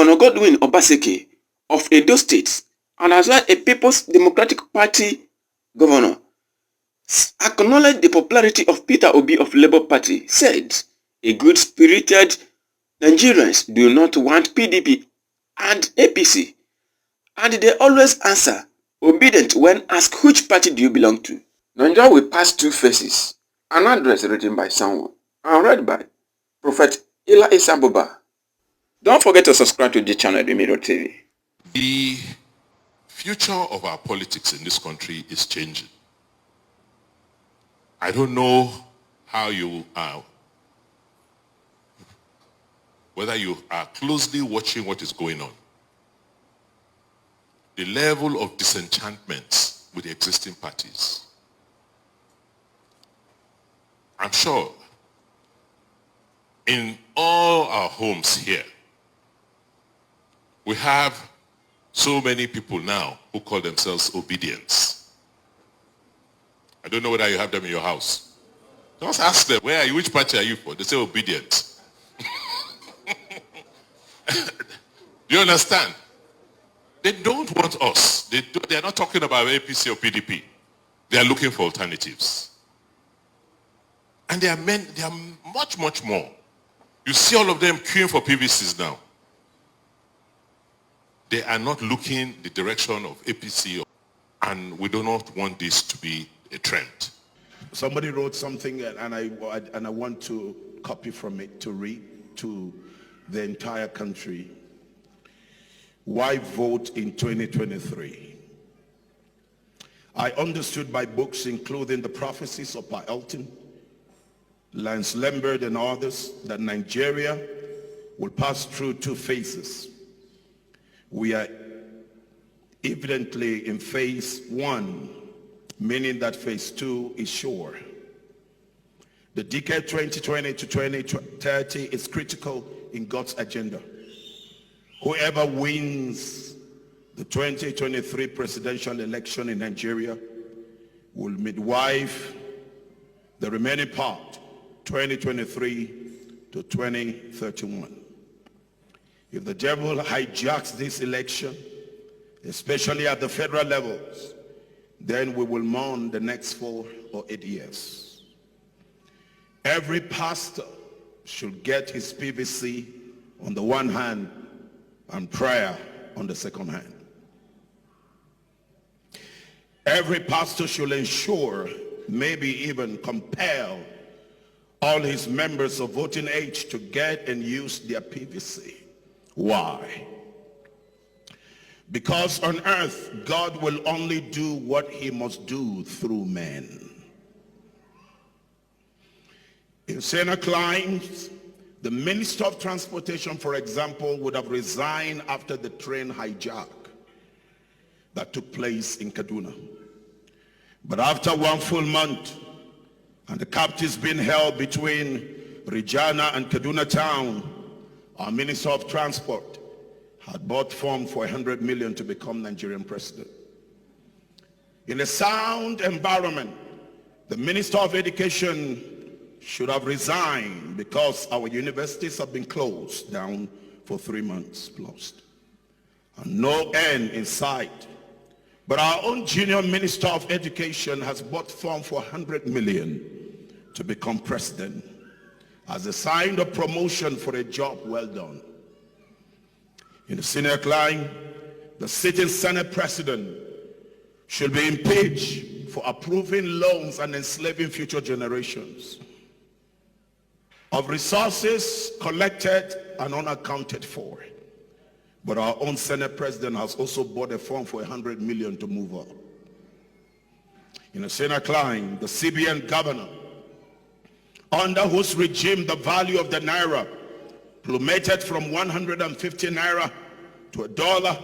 Governor Godwin OBASEKI of Edo State, and as well a People's Democratic Party governor, acknowledged the popularity of Peter Obi of Labour Party, said a good-spirited Nigerians do not want PDP and APC, and they always answer obedient when asked which party do you belong to. Nigeria will pass two phases. An address written by someone and read by Prophet EL-BUBA. Don't forget to subscribe to the channel, The Mirror TV. The future of our politics in this country is changing. I don't know how you are, whether you are closely watching what is going on. The level of disenchantment with the existing parties. I'm sure in all our homes here, we have so many people now who call themselves obedience. I don't know whether you have them in your house. Just ask them, where are you? Which party are you for? They say obedient. Do you understand? They don't want us. They are not talking about APC or PDP. They are looking for alternatives. And they are much, much more. You see all of them queuing for PVCs now. They are not looking the direction of APC, and we do not want this to be a trend. Somebody wrote something, and I want to copy from it to read to the entire country. Why vote in 2023? I understood by books including the prophecies of Pa Elton, Lance Lambert and others that Nigeria will pass through two phases. We are evidently in phase one, meaning that phase two is sure. The decade 2020 to 2030 is critical in God's agenda. Whoever wins the 2023 presidential election in Nigeria will midwife the remaining part, 2023 to 2031. If the devil hijacks this election, especially at the federal levels, then we will mourn the next 4 or 8 years. Every pastor should get his PVC on the one hand and prayer on the second hand. Every pastor should ensure, maybe even compel, all his members of voting age to get and use their PVC. Why? Because on earth, God will only do what he must do through men. In Senate climes, the Minister of Transportation, for example, would have resigned after the train hijack that took place in Kaduna. But after 1 full month, and the captives being held between Regina and Kaduna town, our Minister of Transport had bought form for 100 million to become Nigerian president. In a sound environment, the Minister of Education should have resigned because our universities have been closed down for 3 months plus. And no end in sight. But our own junior Minister of Education has bought form for 100 million to become president as a sign of promotion for a job well done. In the Senate line, the sitting Senate president should be impeached for approving loans and enslaving future generations of resources collected and unaccounted for. But our own Senate president has also bought a form for 100 million to move up. In the Senate line, the CBN governor, under whose regime the value of the naira plummeted from 150 naira to $1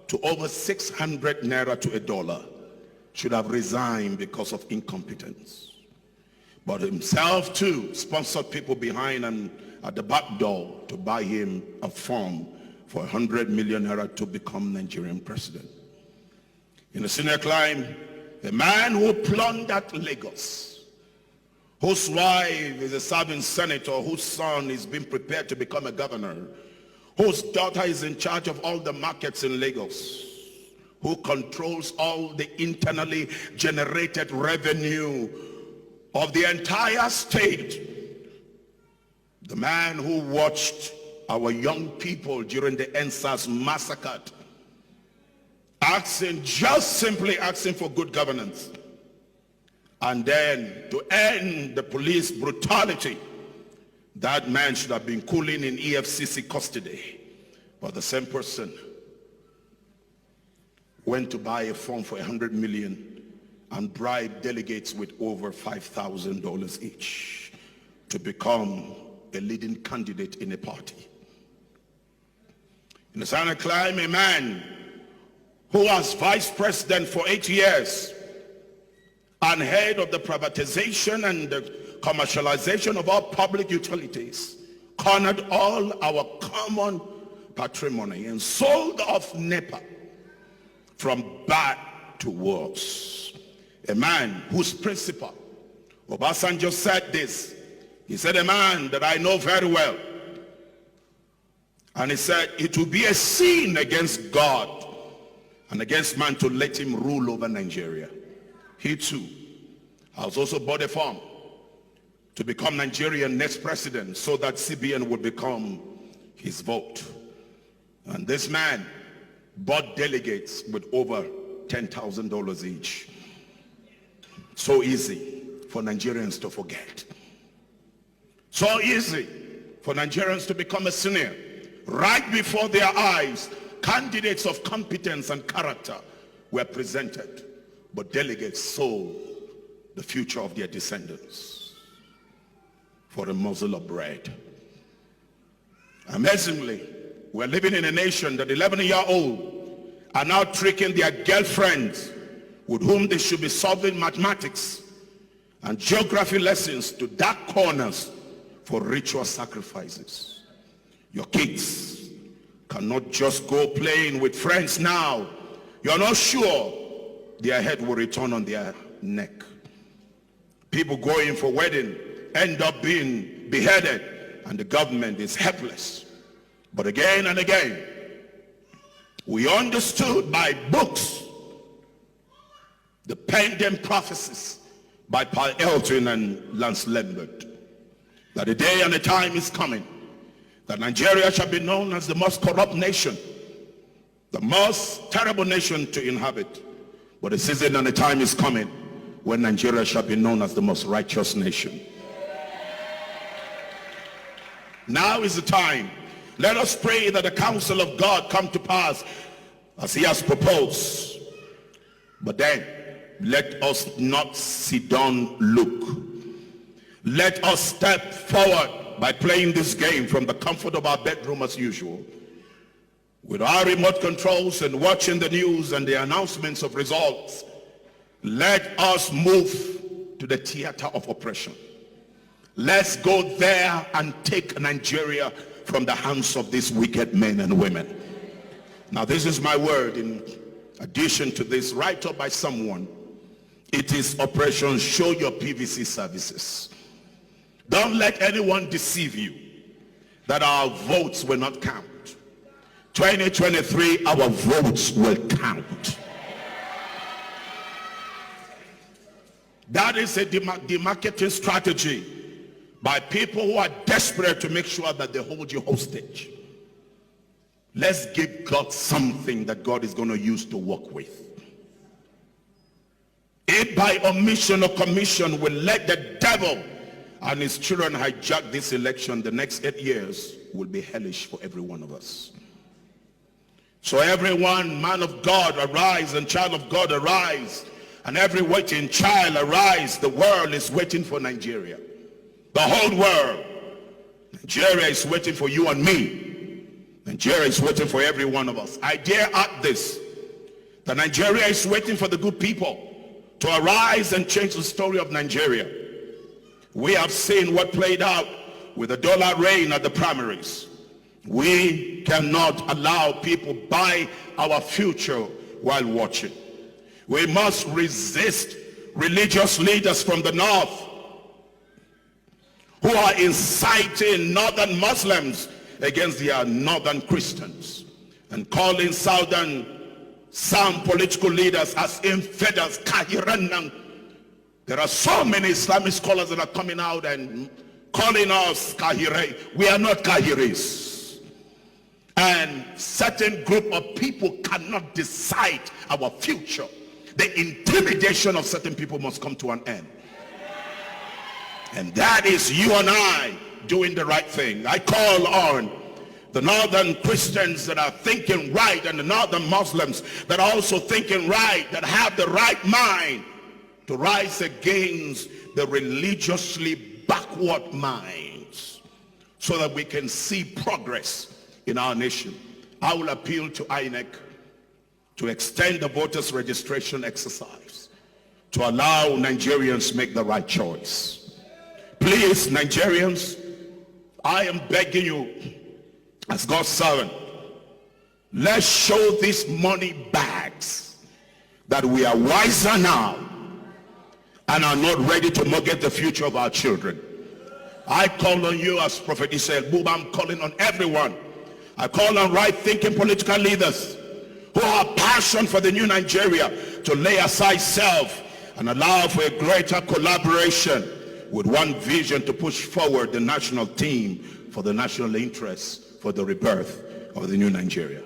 to over 600 naira to $1, should have resigned because of incompetence. But himself too sponsored people behind and at the back door to buy him a form for 100 million naira to become Nigerian president. In the Senate line, a man who plundered Lagos, whose wife is a serving senator, whose son is being prepared to become a governor, whose daughter is in charge of all the markets in Lagos, who controls all the internally generated revenue of the entire state, the man who watched our young people during the NSAS massacre, simply asking for good governance, and then to end the police brutality, that man should have been cooling in EFCC custody. But the same person went to buy a form for $100 million and bribed delegates with over $5,000 each to become a leading candidate in a party. In the Senate climb, a man who was vice president for 8 years and head of the privatization and the commercialization of our public utilities, cornered all our common patrimony and sold off NEPA from bad to worse. A man whose principal, Obasanjo, said this. He said, a man that I know very well. And he said, it will be a sin against God and against man to let him rule over Nigeria. He too has also bought a farm to become Nigeria's next president so that CBN would become his vote. And this man bought delegates with over $10,000 each. So easy for Nigerians to forget. So easy for Nigerians to become a senior. Right before their eyes, candidates of competence and character were presented, but delegates sold the future of their descendants for a morsel of bread. Amazingly, we're living in a nation that 11-year-olds are now tricking their girlfriends with whom they should be solving mathematics and geography lessons to dark corners for ritual sacrifices. Your kids cannot just go playing with friends now. You're not sure their head will return on their neck. People going for wedding end up being beheaded, and the government is helpless. But again and again, we understood by books the pending prophecies by Paul Elton and Lance Lambert that a day and a time is coming that Nigeria shall be known as the most corrupt nation, the most terrible nation to inhabit. But a season and a time is coming when Nigeria shall be known as the most righteous nation. Now is the time. Let us pray that the counsel of God come to pass as he has proposed. But then, let us not sit down, look. Let us step forward by playing this game from the comfort of our bedroom as usual, with our remote controls and watching the news and the announcements of results. Let us move to the theater of oppression. Let's go there and take Nigeria from the hands of these wicked men and women. Now, this is my word in addition to this, right up by someone. It is Operation Show Your PVC Services. Don't let anyone deceive you that our votes will not count. 2023, our votes will count. That is a demarketing strategy by people who are desperate to make sure that they hold you hostage. Let's give God something that God is going to use to work with. If by omission or commission we let the devil and his children hijack this election, the next 8 years will be hellish for every one of us. So everyone, man of God, arise, and child of God, arise. And every waiting child, arise. The world is waiting for Nigeria. The whole world. Nigeria is waiting for you and me. Nigeria is waiting for every one of us. I dare add this, that Nigeria is waiting for the good people to arise and change the story of Nigeria. We have seen what played out with the dollar reign at the primaries. We cannot allow people buy our future while watching. We must resist religious leaders from the north who are inciting northern Muslims against their northern Christians and calling some political leaders as infidels, kahiranang. There are so many Islamic scholars that are coming out and calling us kahire. We are not kahiris. And certain group of people cannot decide our future. The intimidation of certain people must come to an end. And that is you and I doing the right thing. I call on the northern Christians that are thinking right and the northern Muslims that are also thinking right, that have the right mind, to rise against the religiously backward minds so that we can see progress in our nation. I will appeal to INEC to extend the voters registration exercise to allow Nigerians to make the right choice. Please, Nigerians, I am begging you as God's servant, let's show these money bags that we are wiser now and are not ready to mortgage the future of our children. I call on you as Prophet EL-BUBA. I'm calling on everyone. I call on right-thinking political leaders who have passion for the new Nigeria to lay aside self and allow for a greater collaboration with one vision to push forward the national team for the national interests for the rebirth of the new Nigeria.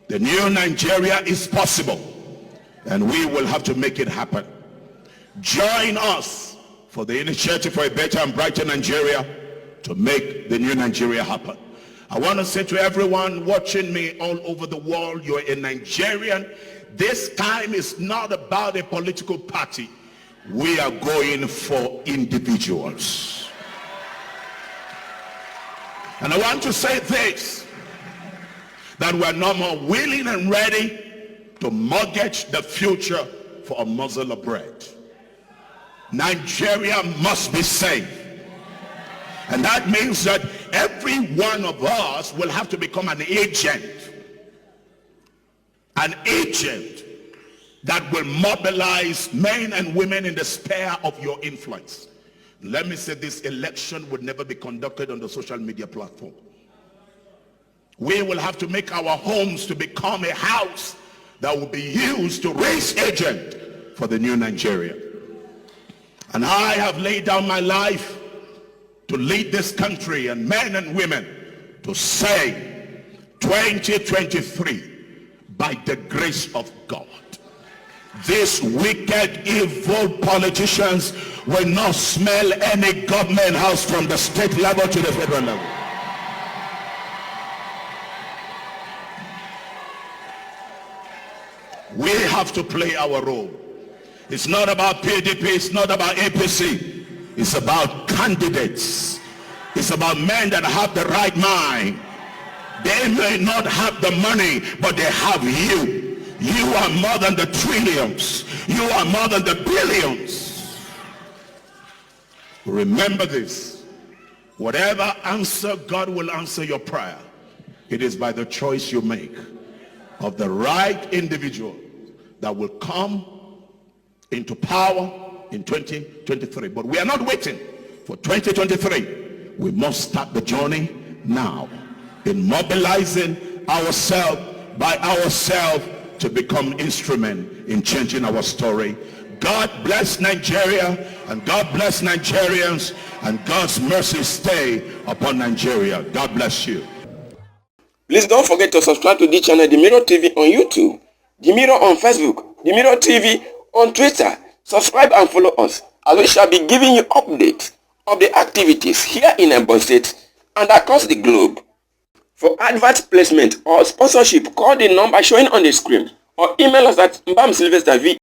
The new Nigeria is possible, and we will have to make it happen. Join us for the initiative for a better and brighter Nigeria to make the new Nigeria happen. I want to say to everyone watching me all over the world, you're a Nigerian. This time is not about a political party. We are going for individuals. And I want to say this, that we're no more willing and ready to mortgage the future for a morsel of bread. Nigeria must be safe. And that means that every one of us will have to become an agent that will mobilize men and women in the sphere of your influence. Let me say, this election would never be conducted on the social media platform. We will have to make our homes to become a house that will be used to raise agents for the new Nigeria. And I have laid down my life to lead this country and men and women to say 2023, by the grace of God, these wicked, evil politicians will not smell any government house from the state level to the federal level. We have to play our role. It's not about PDP, it's not about APC. It's about candidates. It's about men that have the right mind. They may not have the money, but they have you. You are more than the trillions. You are more than the billions. Remember this. Whatever answer God will answer your prayer, it is by the choice you make of the right individual that will come into power in 2023. But we are not waiting for 2023. We must start the journey now in mobilizing ourselves by ourselves to become instrument in changing our story. God bless Nigeria, and God bless Nigerians, and God's mercy stay upon Nigeria. God bless you. Please don't forget to subscribe to this channel, The Mirror TV on YouTube, The Mirror on Facebook, The Mirror TV on Twitter. Subscribe and follow us, as we shall be giving you updates of the activities here in Ebonyi State and across the globe. For advert placement or sponsorship, call the number showing on the screen or email us at mbamsylvester